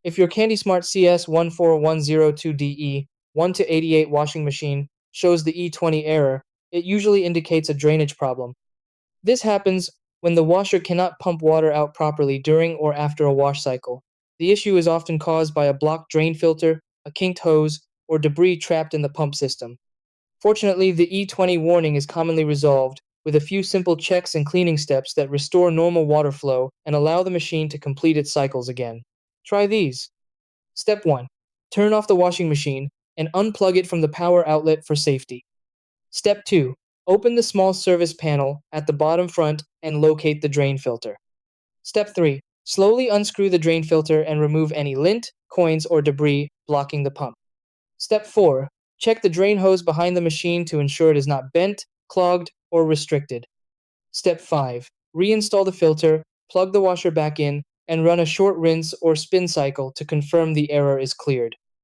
If your CandySmart CS14102DE 1 to 88 washing machine shows the E20 error, it usually indicates a drainage problem. This happens when the washer cannot pump water out properly during or after a wash cycle. The issue is often caused by a blocked drain filter, a kinked hose, or debris trapped in the pump system. Fortunately, the E20 warning is commonly resolved with a few simple checks and cleaning steps that restore normal water flow and allow the machine to complete its cycles again. Try these. Step 1. Turn off the washing machine and unplug it from the power outlet for safety. Step 2. Open the small service panel at the bottom front and locate the drain filter. Step 3. Slowly unscrew the drain filter and remove any lint, coins, or debris blocking the pump. Step 4. Check the drain hose behind the machine to ensure it is not bent, clogged, or restricted. Step 5. Reinstall the filter, plug the washer back in, and run a short rinse or spin cycle to confirm the error is cleared.